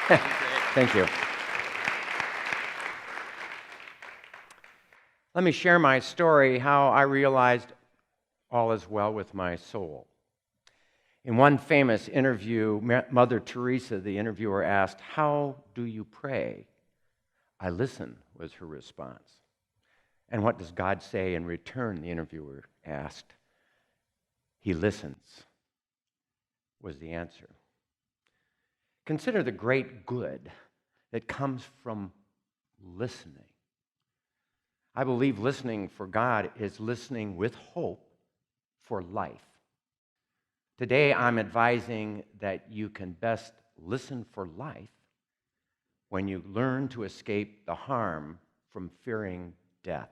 Thank you. Let me share my story, how I realized all is well with my soul. In one famous interview, Mother Teresa, the interviewer, asked, "How do you pray?" "I listen," was her response. "And what does God say in return?" the interviewer asked. "He listens," was the answer. Consider the great good that comes from listening. I believe listening for God is listening with hope for life. Today, I'm advising that you can best listen for life when you learn to escape the harm from fearing death.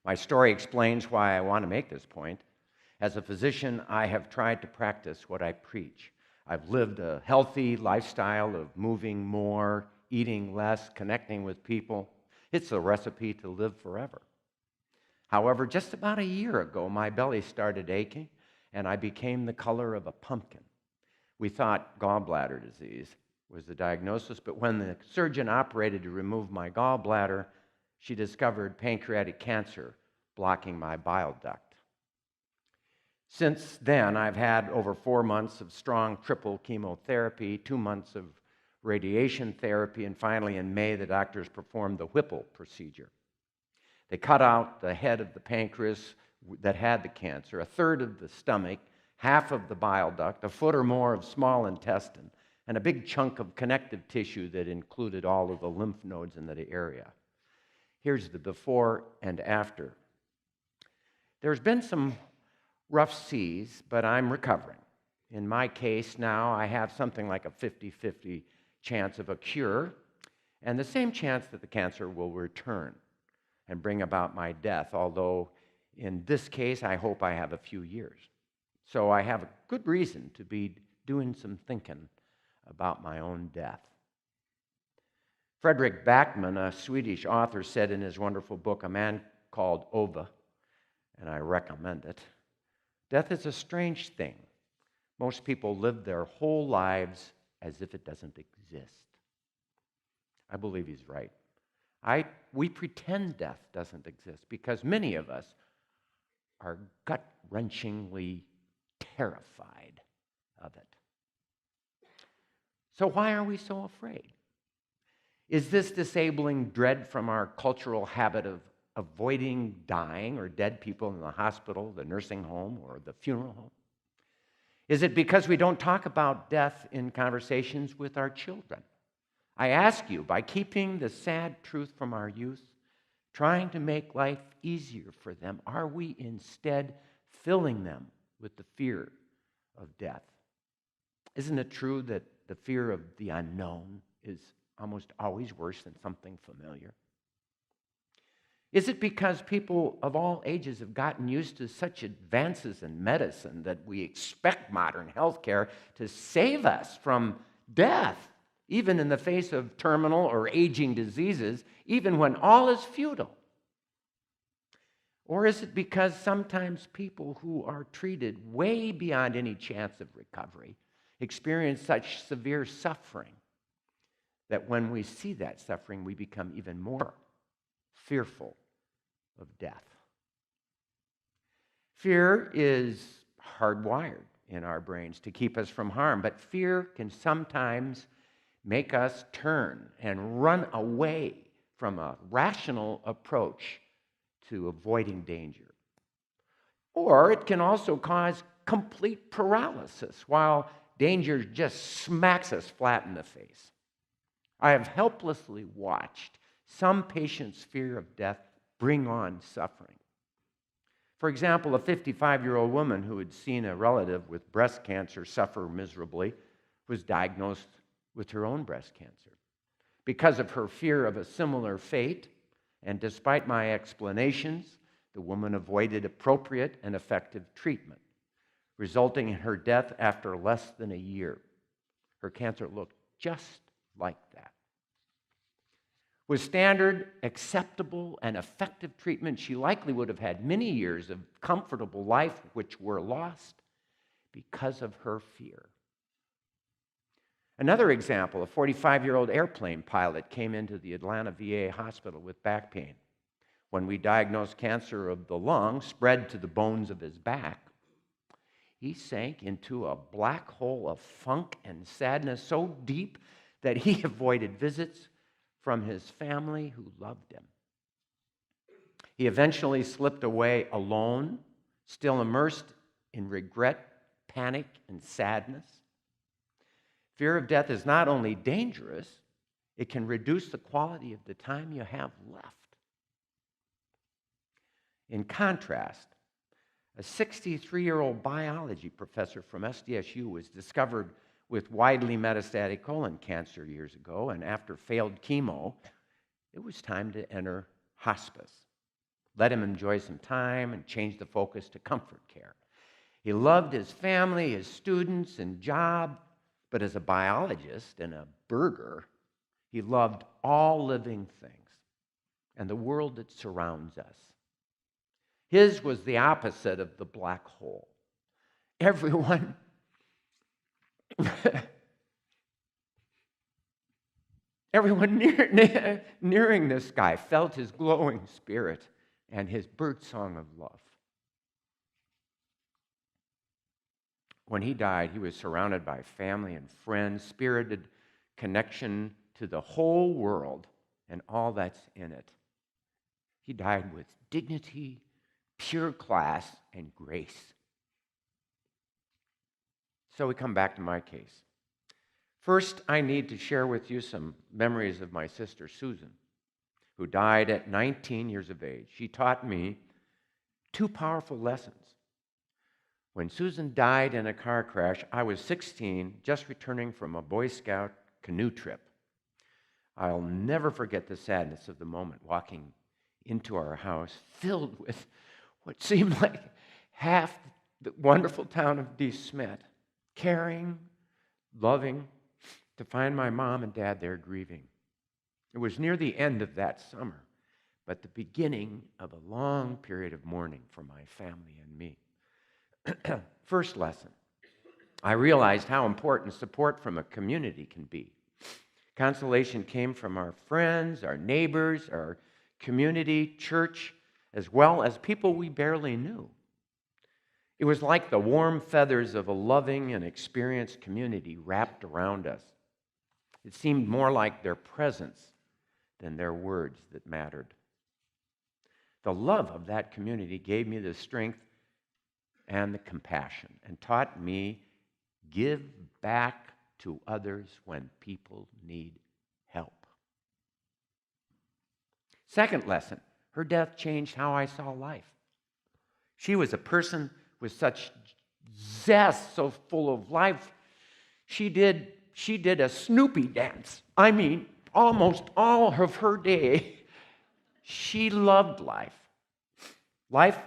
My story explains why I want to make this point. As a physician, I have tried to practice what I preach. I've lived a healthy lifestyle of moving more, eating less, connecting with people. It's a recipe to live forever. However, just about a year ago, my belly started aching, and I became the color of a pumpkin. We thought gallbladder disease was the diagnosis, but when the surgeon operated to remove my gallbladder, she discovered pancreatic cancer blocking my bile duct. Since then, I've had over 4 months of strong triple chemotherapy, 2 months of radiation therapy, and finally in May, the doctors performed the Whipple procedure. They cut out the head of the pancreas that had the cancer, a third of the stomach, half of the bile duct, a foot or more of small intestine, and a big chunk of connective tissue that included all of the lymph nodes in the area. Here's the before and after. There's been some rough seas, but I'm recovering. In my case now, I have something like a 50-50 chance of a cure, and the same chance that the cancer will return and bring about my death, although in this case, I hope I have a few years. So I have a good reason to be doing some thinking about my own death. Fredrik Backman, a Swedish author, said in his wonderful book, A Man Called Ove, and I recommend it, "Death is a strange thing. Most people live their whole lives as if it doesn't exist." I believe he's right. We pretend death doesn't exist because many of us are gut-wrenchingly terrified of it. So why are we so afraid? Is this disabling dread from our cultural habit of avoiding dying or dead people in the hospital, the nursing home, or the funeral home? Is it because we don't talk about death in conversations with our children? I ask you, by keeping the sad truth from our youth, trying to make life easier for them, are we instead filling them with the fear of death? Isn't it true that the fear of the unknown is almost always worse than something familiar? Is it because people of all ages have gotten used to such advances in medicine that we expect modern healthcare to save us from death, even in the face of terminal or aging diseases, even when all is futile? Or is it because sometimes people who are treated way beyond any chance of recovery experience such severe suffering that when we see that suffering, we become even more fearful of death? Fear is hardwired in our brains to keep us from harm, but fear can sometimes make us turn and run away from a rational approach to avoiding danger. Or it can also cause complete paralysis while danger just smacks us flat in the face. I have helplessly watched some patients' fear of death bring on suffering. For example, a 55-year-old woman who had seen a relative with breast cancer suffer miserably was diagnosed with her own breast cancer. Because of her fear of a similar fate, and despite my explanations, the woman avoided appropriate and effective treatment, resulting in her death after less than a year. Her cancer looked just like that. With standard, acceptable, and effective treatment, she likely would have had many years of comfortable life which were lost because of her fear. Another example, a 45-year-old airplane pilot came into the Atlanta VA hospital with back pain. When we diagnosed cancer of the lung, spread to the bones of his back, he sank into a black hole of funk and sadness so deep that he avoided visits from his family who loved him. He eventually slipped away alone, still immersed in regret, panic, and sadness. Fear of death is not only dangerous, it can reduce the quality of the time you have left. In contrast, a 63-year-old biology professor from SDSU was discovered with widely metastatic colon cancer years ago, and after failed chemo, it was time to enter hospice. Let him enjoy some time and change the focus to comfort care. He loved his family, his students, and job, but as a biologist and a burger, he loved all living things and the world that surrounds us. His was the opposite of the black hole. Everyone nearing this guy felt his glowing spirit and his birdsong of love. When he died, he was surrounded by family and friends, spirited connection to the whole world and all that's in it. He died with dignity, pure class, and grace. So we come back to my case. First, I need to share with you some memories of my sister Susan, who died at 19 years of age. She taught me two powerful lessons. When Susan died in a car crash, I was 16, just returning from a Boy Scout canoe trip. I'll never forget the sadness of the moment, walking into our house filled with what seemed like half the wonderful town of De Smet, caring, loving, to find my mom and dad there grieving. It was near the end of that summer, but the beginning of a long period of mourning for my family and me. First lesson, I realized how important support from a community can be. Consolation came from our friends, our neighbors, our community, church, as well as people we barely knew. It was like the warm feathers of a loving and experienced community wrapped around us. It seemed more like their presence than their words that mattered. The love of that community gave me the strength and the compassion and taught me give back to others when people need help. Second lesson, her death changed how I saw life. She was a person with such zest, so full of life. She did a Snoopy dance. I mean, almost all of her day, she loved life. Life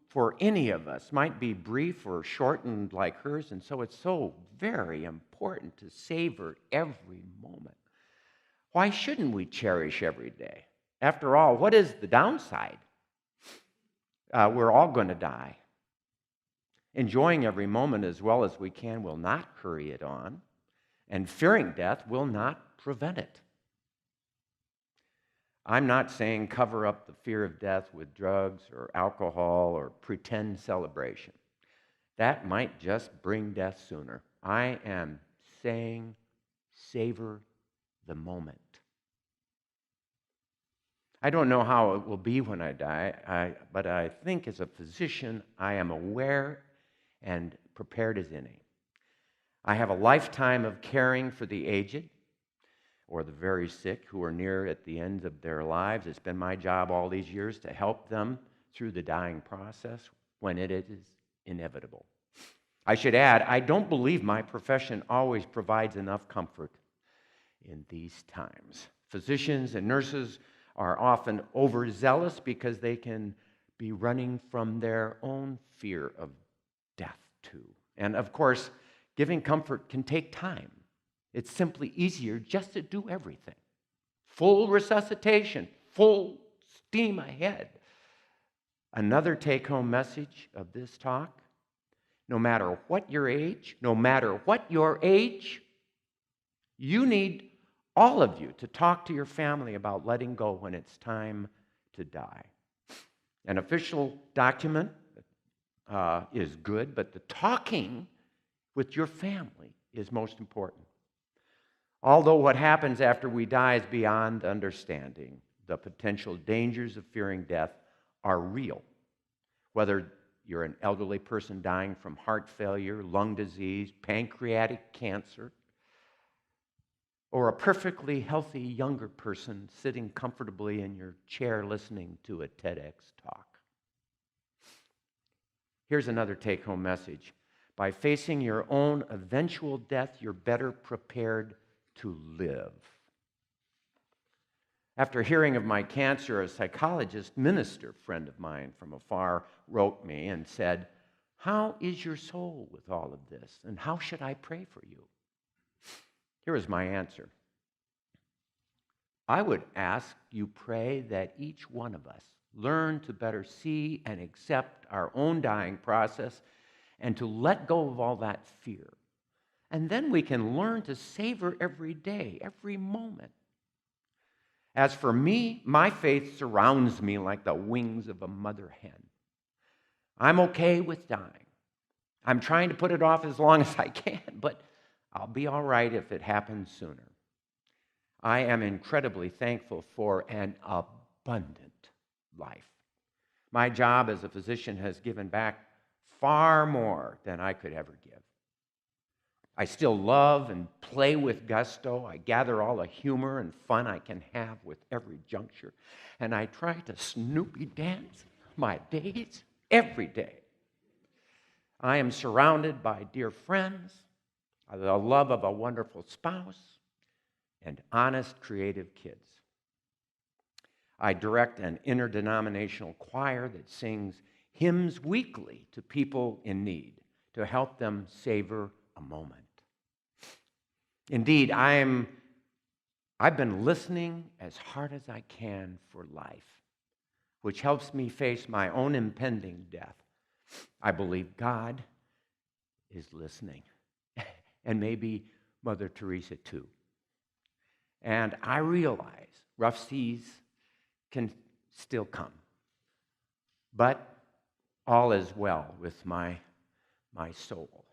for any of us might be brief or shortened like hers, and so it's so very important to savor every moment. Why shouldn't we cherish every day? After all, what is the downside? We're all going to die. Enjoying every moment as well as we can will not hurry it on, and fearing death will not prevent it. I'm not saying cover up the fear of death with drugs or alcohol or pretend celebration. That might just bring death sooner. I am saying savor the moment. I don't know how it will be when I die, but I think as a physician, I am aware and prepared as any. I have a lifetime of caring for the aged or the very sick who are near at the end of their lives. It's been my job all these years to help them through the dying process when it is inevitable. I should add, I don't believe my profession always provides enough comfort in these times. Physicians and nurses are often overzealous because they can be running from their own fear of death too. And of course, giving comfort can take time. It's simply easier just to do everything. Full resuscitation, full steam ahead. Another take-home message of this talk, no matter what your age, You need, all of you, to talk to your family about letting go when it's time to die. An official document is good, but the talking with your family is most important. Although what happens after we die is beyond understanding, the potential dangers of fearing death are real. Whether you're an elderly person dying from heart failure, lung disease, pancreatic cancer, or a perfectly healthy younger person sitting comfortably in your chair listening to a TEDx talk. Here's another take-home message. By facing your own eventual death, you're better prepared to live. After hearing of my cancer, a psychologist minister friend of mine from afar wrote me and said, "How is your soul with all of this, and how should I pray for you?" Here is my answer. I would ask you pray that each one of us learn to better see and accept our own dying process and to let go of all that fear. And then we can learn to savor every day, every moment. As for me, my faith surrounds me like the wings of a mother hen. I'm okay with dying. I'm trying to put it off as long as I can, but I'll be all right if it happens sooner. I am incredibly thankful for an abundant life. My job as a physician has given back far more than I could ever give. I still love and play with gusto. I gather all the humor and fun I can have with every juncture. And I try to Snoopy dance my days every day. I am surrounded by dear friends, the love of a wonderful spouse, and honest, creative kids. I direct an interdenominational choir that sings hymns weekly to people in need to help them savor a moment. Indeed, I've been listening as hard as I can for life, which helps me face my own impending death. I believe God is listening, and maybe Mother Teresa too. And I realize rough seas can still come, but all is well with my soul.